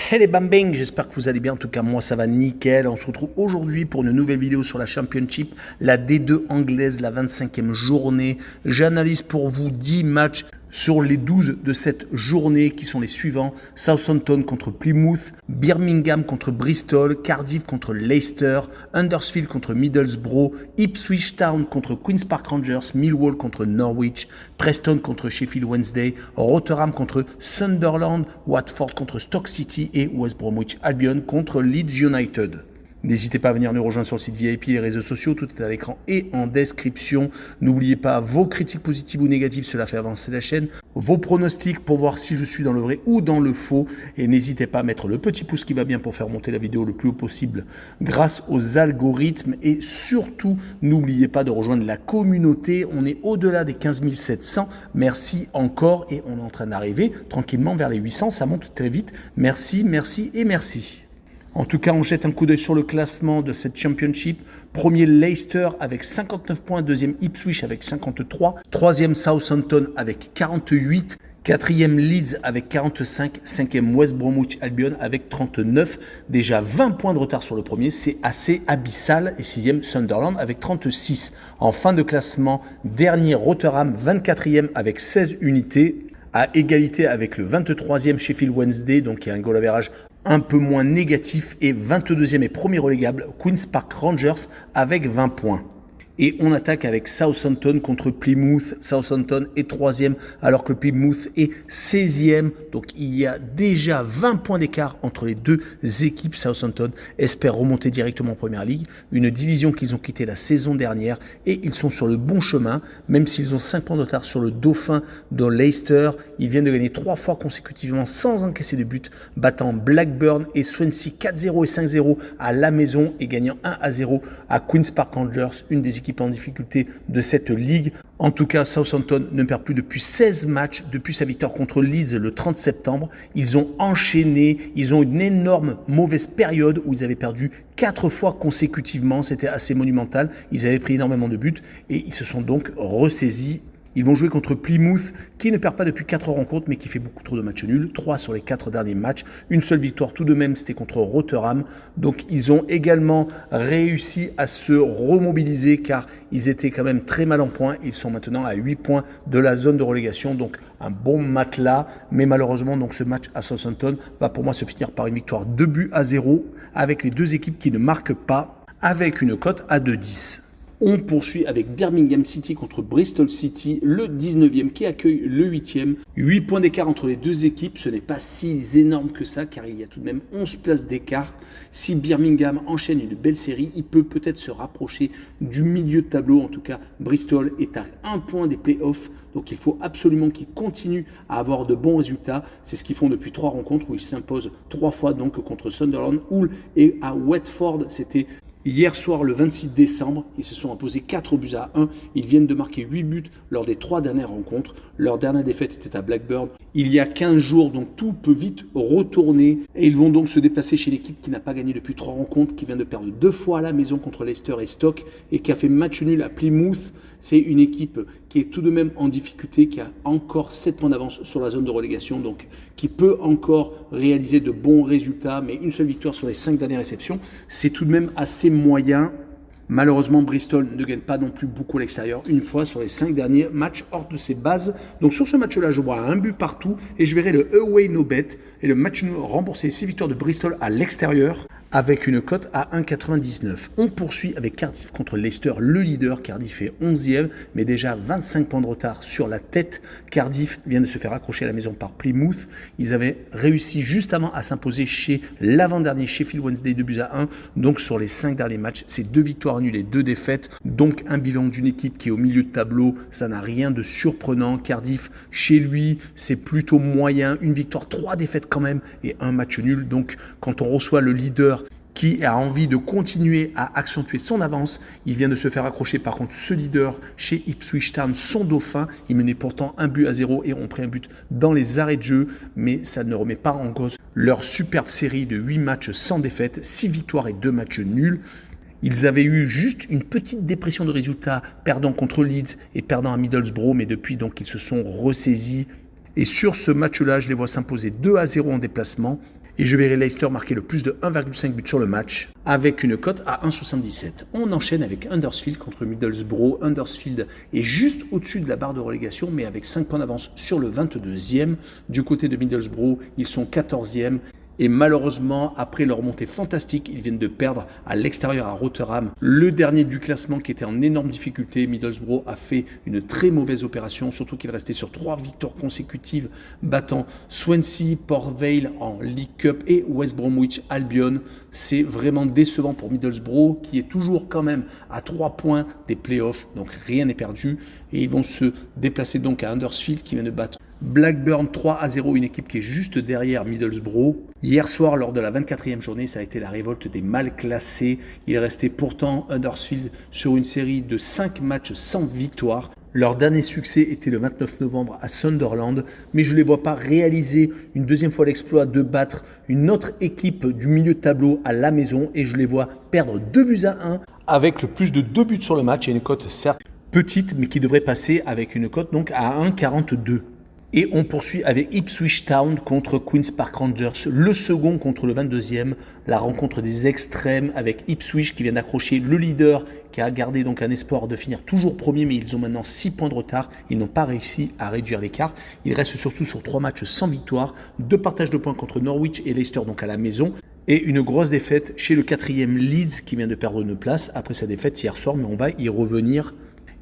Hey les bambing, j'espère que vous allez bien, en tout cas moi ça va nickel. On se retrouve aujourd'hui pour une nouvelle vidéo sur la Championship, la D2 anglaise, la 25e journée. J'analyse pour vous 10 matchs sur les 12 de cette journée qui sont les suivants: Southampton contre Plymouth, Birmingham contre Bristol, Cardiff contre Leicester, Huddersfield contre Middlesbrough, Ipswich Town contre Queen's Park Rangers, Millwall contre Norwich, Preston contre Sheffield Wednesday, Rotherham contre Sunderland, Watford contre Stoke City et West Bromwich Albion contre Leeds United. N'hésitez pas à venir nous rejoindre sur le site VIP, les réseaux sociaux, tout est à l'écran et en description. N'oubliez pas vos critiques positives ou négatives, cela fait avancer la chaîne. Vos pronostics pour voir si je suis dans le vrai ou dans le faux. Et n'hésitez pas à mettre le petit pouce qui va bien pour faire monter la vidéo le plus haut possible grâce aux algorithmes. Et surtout, n'oubliez pas de rejoindre la communauté. On est au-delà des 15 700. Merci encore et on est en train d'arriver tranquillement vers les 800. Ça monte très vite. Merci, merci et merci. En tout cas, on jette un coup d'œil sur le classement de cette Championship. Premier Leicester avec 59 points, deuxième Ipswich avec 53, troisième Southampton avec 48, quatrième Leeds avec 45, cinquième West Bromwich Albion avec 39. Déjà 20 points de retard sur le premier, c'est assez abyssal. Et sixième Sunderland avec 36. En fin de classement, dernier Rotherham, 24e avec 16 unités. À égalité avec le 23e Sheffield Wednesday, donc qui a un goal average un peu moins négatif, et 22e et premier relégable Queen's Park Rangers avec 20 points. Et on attaque avec Southampton contre Plymouth. Southampton est 3e alors que Plymouth est 16e. Donc il y a déjà 20 points d'écart entre les deux équipes. Southampton espère remonter directement en Première Ligue, une division qu'ils ont quittée la saison dernière, et ils sont sur le bon chemin, même s'ils ont 5 points de retard sur le dauphin de Leicester. Ils viennent de gagner 3 fois consécutivement sans encaisser de but, battant Blackburn et Swansea 4-0 et 5-0 à la maison et gagnant 1-0 à Queen's Park Rangers, une des équipes en difficulté de cette ligue. En tout cas, Southampton ne perd plus depuis 16 matchs depuis sa victoire contre Leeds le 30 septembre. Ils ont enchaîné, ils ont une énorme mauvaise période où ils avaient perdu 4 fois consécutivement. C'était assez monumental. Ils avaient pris énormément de buts et ils se sont donc ressaisis. Ils vont jouer contre Plymouth, qui ne perd pas depuis 4 rencontres, mais qui fait beaucoup trop de matchs nuls. 3 sur les 4 derniers matchs. Une seule victoire tout de même, c'était contre Rotherham. Donc ils ont également réussi à se remobiliser, car ils étaient quand même très mal en point. Ils sont maintenant à 8 points de la zone de relégation. Donc un bon matelas. Mais malheureusement, donc, ce match à Southampton va pour moi se finir par une victoire 2-0, avec les deux équipes qui ne marquent pas, avec une cote à 2,10. On poursuit avec Birmingham City contre Bristol City, le 19e qui accueille le 8e. 8 points d'écart entre les deux équipes, ce n'est pas si énorme que ça, car il y a tout de même 11 places d'écart. Si Birmingham enchaîne une belle série, il peut peut-être se rapprocher du milieu de tableau. En tout cas, Bristol est à 1 point des playoffs, donc il faut absolument qu'ils continuent à avoir de bons résultats. C'est ce qu'ils font depuis 3 rencontres où ils s'imposent 3 fois donc contre Sunderland, Hull et à Watford. C'était hier soir, le 26 décembre, ils se sont imposés 4-1. Ils viennent de marquer 8 buts lors des 3 dernières rencontres. Leur dernière défaite était à Blackburn il y a 15 jours, donc tout peut vite retourner. Et ils vont donc se déplacer chez l'équipe qui n'a pas gagné depuis 3 rencontres, qui vient de perdre 2 fois à la maison contre Leicester et Stoke, et qui a fait match nul à Plymouth. C'est une équipe qui est tout de même en difficulté, qui a encore 7 points d'avance sur la zone de relégation, donc qui peut encore réaliser de bons résultats, mais une seule victoire sur les 5 dernières réceptions, c'est tout de même assez moyen. Malheureusement, Bristol ne gagne pas non plus beaucoup à l'extérieur, une fois sur les 5 derniers matchs hors de ses bases. Donc sur ce match-là, je vois un but partout et je verrai le away no bet et le match nul rembourser 6 victoires de Bristol à l'extérieur avec une cote à 1,99. On poursuit avec Cardiff contre Leicester, le leader. Cardiff est 11e, mais déjà 25 points de retard sur la tête. Cardiff vient de se faire accrocher à la maison par Plymouth. Ils avaient réussi juste avant à s'imposer chez l'avant-dernier Sheffield Wednesday 2-1. Donc sur les 5 derniers matchs, c'est 2 victoires nulles et 2 défaites. Donc un bilan d'une équipe qui est au milieu de tableau, ça n'a rien de surprenant. Cardiff, chez lui, c'est plutôt moyen. Une victoire, 3 défaites quand même et un match nul. Donc quand on reçoit le leader qui a envie de continuer à accentuer son avance, il vient de se faire accrocher par contre ce leader chez Ipswich Town, son dauphin. Il menait pourtant 1-0 et ont pris un but dans les arrêts de jeu, mais ça ne remet pas en cause leur superbe série de 8 matchs sans défaite, 6 victoires et 2 matchs nuls. Ils avaient eu juste une petite dépression de résultats, perdant contre Leeds et perdant à Middlesbrough, mais depuis donc ils se sont ressaisis. Et sur ce match-là, je les vois s'imposer 2-0 en déplacement. Et je verrai Leicester marquer le plus de 1,5 buts sur le match avec une cote à 1,77. On enchaîne avec Huddersfield contre Middlesbrough. Huddersfield est juste au-dessus de la barre de relégation, mais avec 5 points d'avance sur le 22e. Du côté de Middlesbrough, ils sont 14e. Et malheureusement, après leur montée fantastique, ils viennent de perdre à l'extérieur à Rotherham. Le dernier du classement qui était en énorme difficulté, Middlesbrough a fait une très mauvaise opération, surtout qu'il restait sur 3 victoires consécutives, battant Swansea, Port Vale en League Cup et West Bromwich Albion. C'est vraiment décevant pour Middlesbrough qui est toujours quand même à 3 points des playoffs, donc rien n'est perdu. Et ils vont se déplacer donc à Huddersfield qui vient de battre Blackburn 3-0, une équipe qui est juste derrière Middlesbrough. Hier soir, lors de la 24e journée, ça a été la révolte des mal classés. Il restait pourtant Huddersfield sur une série de 5 matchs sans victoire. Leur dernier succès était le 29 novembre à Sunderland, mais je ne les vois pas réaliser une deuxième fois l'exploit de battre une autre équipe du milieu de tableau à la maison, et je les vois perdre 2-1 avec le plus de 2 buts sur le match et une cote certes petite, mais qui devrait passer avec une cote donc à 1,42. Et on poursuit avec Ipswich Town contre Queen's Park Rangers, le second contre le 22e, la rencontre des extrêmes avec Ipswich qui vient d'accrocher le leader qui a gardé donc un espoir de finir toujours premier, mais ils ont maintenant 6 points de retard, ils n'ont pas réussi à réduire l'écart, ils restent surtout sur 3 matchs sans victoire, 2 partages de points contre Norwich et Leicester donc à la maison, et une grosse défaite chez le 4e Leeds qui vient de perdre une place après sa défaite hier soir, mais on va y revenir.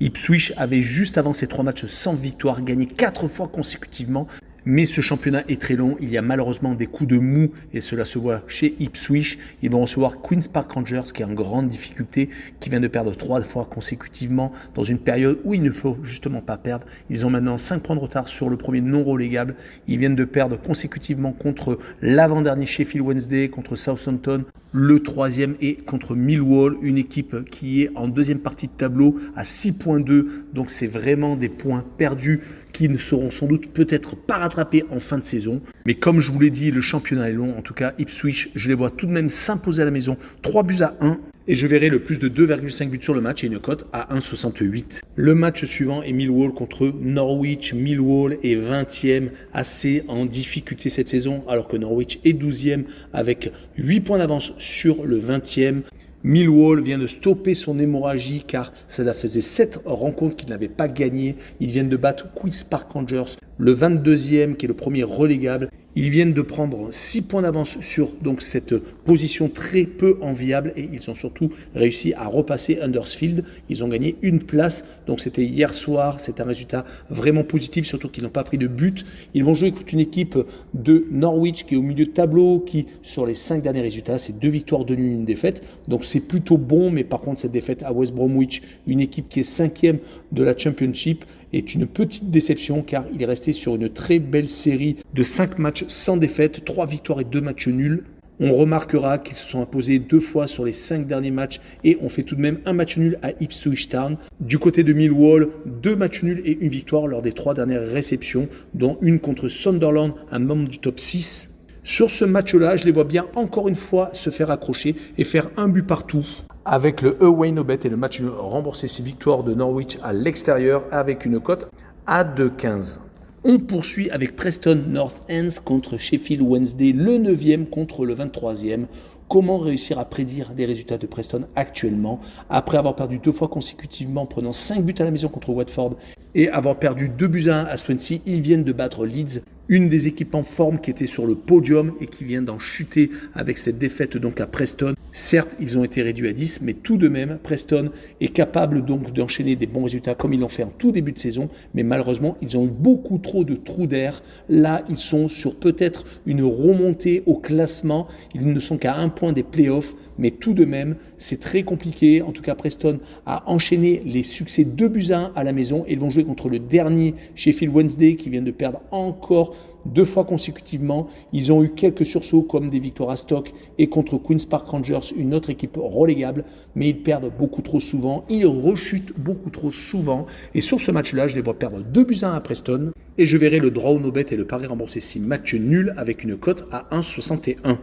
Ipswich avait juste avant ces 3 matchs sans victoire gagné 4 fois consécutivement, mais ce championnat est très long, il y a malheureusement des coups de mou et cela se voit chez Ipswich. Ils vont recevoir Queen's Park Rangers qui est en grande difficulté, qui vient de perdre 3 fois consécutivement dans une période où il ne faut justement pas perdre. Ils ont maintenant 5 points de retard sur le premier non relégable, ils viennent de perdre consécutivement contre l'avant-dernier Sheffield Wednesday, contre Southampton, le 3e et contre Millwall, une équipe qui est en deuxième partie de tableau à 6,2, donc c'est vraiment des points perdus qui ne seront sans doute peut-être pas rattrapés en fin de saison. Mais comme je vous l'ai dit, le championnat est long. En tout cas, Ipswich, je les vois tout de même s'imposer à la maison. 3-1. Et je verrai le plus de 2,5 buts sur le match et une cote à 1,68. Le match suivant est Millwall contre Norwich. Millwall est 20e, assez en difficulté cette saison, alors que Norwich est 12e avec 8 points d'avance sur le 20e. Millwall vient de stopper son hémorragie car cela faisait 7 rencontres qu'il n'avait pas gagnées. Ils viennent de battre Queen's Park Rangers, le 22e qui est le premier relégable. Ils viennent de prendre 6 points d'avance sur donc, cette position très peu enviable et ils ont surtout réussi à repasser Huddersfield. Ils ont gagné une place, donc c'était hier soir, c'est un résultat vraiment positif, surtout qu'ils n'ont pas pris de but. Ils vont jouer contre une équipe de Norwich qui est au milieu de tableau, qui sur les 5 derniers résultats, c'est 2 victoires, 2 nuls, 1 défaite. Donc c'est plutôt bon, mais par contre cette défaite à West Bromwich, une équipe qui est 5e de la Championship, est une petite déception car il est resté sur une très belle série de 5 matchs sans défaite, 3 victoires et 2 matchs nuls. On remarquera qu'ils se sont imposés 2 fois sur les 5 derniers matchs et on fait tout de même un match nul à Ipswich Town. Du côté de Millwall, 2 matchs nuls et une victoire lors des 3 dernières réceptions, dont une contre Sunderland, un membre du top 6. Sur ce match-là, je les vois bien encore une fois se faire accrocher et faire un but partout. Avec le away no bet et le match nul, rembourser ses victoires de Norwich à l'extérieur avec une cote à 2,15. On poursuit avec Preston North End contre Sheffield Wednesday, le 9e contre le 23e. Comment réussir à prédire des résultats de Preston actuellement après avoir perdu 2 fois consécutivement, prenant 5 buts à la maison contre Watford et avoir perdu 2-1 à Swansea? Ils viennent de battre Leeds, une des équipes en forme qui était sur le podium et qui vient d'en chuter avec cette défaite donc à Preston. Certes, ils ont été réduits à 10, mais tout de même, Preston est capable donc d'enchaîner des bons résultats comme ils l'ont fait en tout début de saison, mais malheureusement, ils ont eu beaucoup trop de trous d'air. Là, ils sont sur peut-être une remontée au classement. Ils ne sont qu'à 1 point des playoffs, mais tout de même, c'est très compliqué. En tout cas, Preston a enchaîné les succès 2-1 à la maison et ils vont jouer contre le dernier Sheffield Wednesday qui vient de perdre encore 2 fois consécutivement. Ils ont eu quelques sursauts comme des victoires à Stoke et contre Queen's Park Rangers, une autre équipe relégable, mais ils perdent beaucoup trop souvent, ils rechutent beaucoup trop souvent et sur ce match-là, je les vois perdre 2-1 à Preston et je verrai le draw no bet et le pari remboursé si match nul avec une cote à 1,61.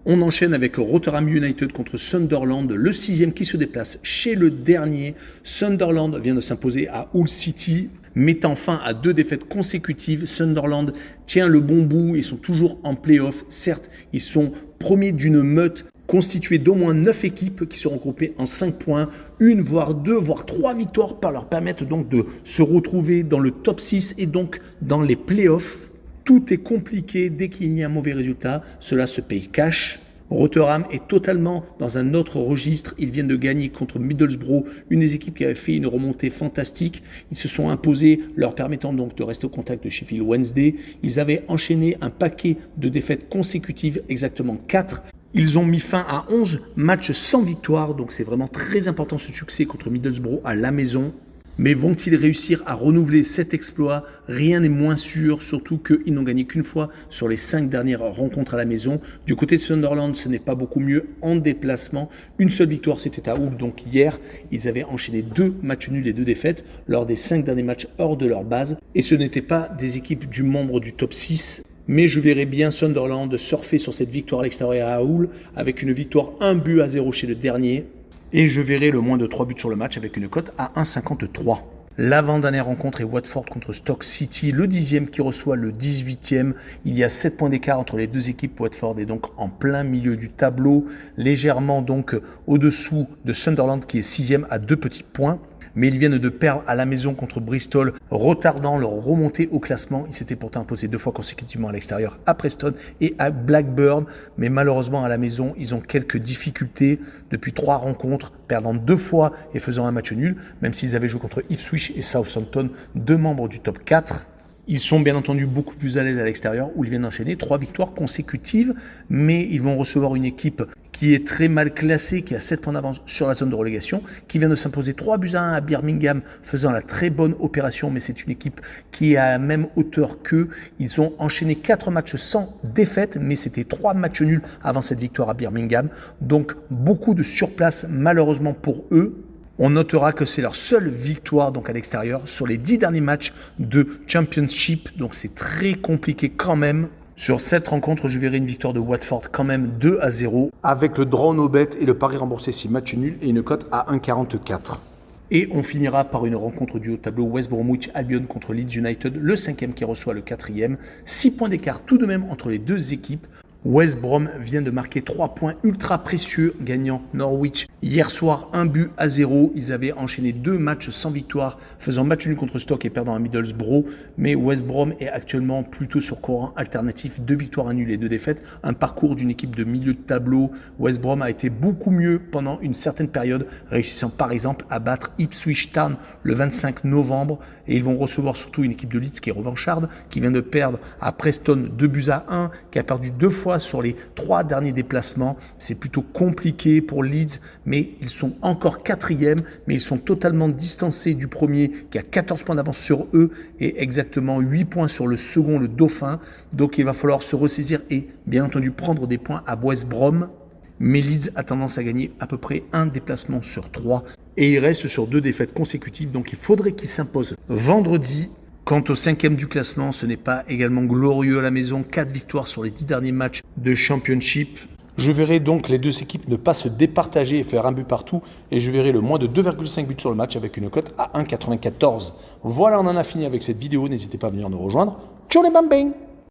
On enchaîne avec Rotherham United contre Sunderland, le 6e qui se déplace chez le dernier. Sunderland vient de s'imposer à Hull City, mettant fin à 2 défaites consécutives. Sunderland tient le bon bout, ils sont toujours en play-off. Certes, ils sont premiers d'une meute constituée d'au moins 9 équipes qui sont regroupées en 5 points. 1, voire 2, voire 3 victoires par leur permettre donc de se retrouver dans le top 6 et donc dans les play-offs. Tout est compliqué dès qu'il y a un mauvais résultat, cela se paye cash. Rotherham est totalement dans un autre registre. Ils viennent de gagner contre Middlesbrough, une des équipes qui avait fait une remontée fantastique. Ils se sont imposés, leur permettant donc de rester au contact de Sheffield Wednesday. Ils avaient enchaîné un paquet de défaites consécutives, exactement 4. Ils ont mis fin à 11 matchs sans victoire, donc c'est vraiment très important ce succès contre Middlesbrough à la maison. Mais vont-ils réussir à renouveler cet exploit? Rien n'est moins sûr, surtout qu'ils n'ont gagné qu'une fois sur les 5 dernières rencontres à la maison. Du côté de Sunderland, ce n'est pas beaucoup mieux en déplacement. Une seule victoire, c'était à Hull, donc hier. Ils avaient enchaîné 2 matchs nuls et 2 défaites lors des 5 derniers matchs hors de leur base. Et ce n'étaient pas des équipes du membre du top 6. Mais je verrai bien Sunderland surfer sur cette victoire à l'extérieur à Hull avec une victoire 1-0 chez le dernier. Et je verrai le moins de 3 buts sur le match avec une cote à 1,53. L'avant-dernière rencontre est Watford contre Stoke City, le 10e qui reçoit le 18e. Il y a 7 points d'écart entre les deux équipes. Watford est donc en plein milieu du tableau, légèrement donc au-dessous de Sunderland qui est 6e à 2 petits points. Mais ils viennent de perdre à la maison contre Bristol, retardant leur remontée au classement. Ils s'étaient pourtant imposés 2 fois consécutivement à l'extérieur, à Preston et à Blackburn. Mais malheureusement, à la maison, ils ont quelques difficultés depuis 3 rencontres, perdant 2 fois et faisant un match nul, même s'ils avaient joué contre Ipswich et Southampton, 2 membres du top 4. Ils sont bien entendu beaucoup plus à l'aise à l'extérieur où ils viennent d'enchaîner 3 victoires consécutives, mais ils vont recevoir une équipe qui est très mal classée, qui a 7 points d'avance sur la zone de relégation, qui vient de s'imposer 3-1 à Birmingham, faisant la très bonne opération, mais c'est une équipe qui est à la même hauteur qu'eux. Ils ont enchaîné 4 matchs sans défaite, mais c'était 3 matchs nuls avant cette victoire à Birmingham. Donc beaucoup de surplace malheureusement pour eux. On notera que c'est leur seule victoire donc à l'extérieur sur les 10 derniers matchs de Championship. Donc c'est très compliqué quand même. Sur cette rencontre, je verrai une victoire de Watford quand même 2-0 avec le draw no bet et le pari remboursé si match nul et une cote à 1,44. Et on finira par une rencontre du haut tableau West Bromwich Albion contre Leeds United, le 5e qui reçoit le 4e. 6 points d'écart tout de même entre les deux équipes. West Brom vient de marquer 3 points ultra précieux, gagnant Norwich hier soir 1-0. Ils avaient enchaîné 2 matchs sans victoire, faisant match nul contre Stoke et perdant à Middlesbrough. Mais West Brom est actuellement plutôt sur courant alternatif, 2 victoires, 1 nul et 2 défaites. Un parcours d'une équipe de milieu de tableau. West Brom a été beaucoup mieux pendant une certaine période, réussissant par exemple à battre Ipswich Town le 25 novembre. Et ils vont recevoir surtout une équipe de Leeds qui est revancharde, qui vient de perdre à Preston 2-1, qui a perdu 2 fois sur les 3 derniers déplacements. C'est plutôt compliqué pour Leeds, mais ils sont encore 4e, mais ils sont totalement distancés du premier qui a 14 points d'avance sur eux et exactement 8 points sur le second, le Dauphin. Donc il va falloir se ressaisir et bien entendu prendre des points à West Brom. Mais Leeds a tendance à gagner à peu près un déplacement sur 3 et il reste sur 2 défaites consécutives. Donc il faudrait qu'il s'impose vendredi. Quant au 5e du classement, ce n'est pas également glorieux à la maison. 4 victoires sur les 10 derniers matchs de Championship. Je verrai donc les deux équipes ne pas se départager et faire un but partout. Et je verrai le moins de 2,5 buts sur le match avec une cote à 1,94. Voilà, on en a fini avec cette vidéo. N'hésitez pas à venir nous rejoindre. Ciao les bambins!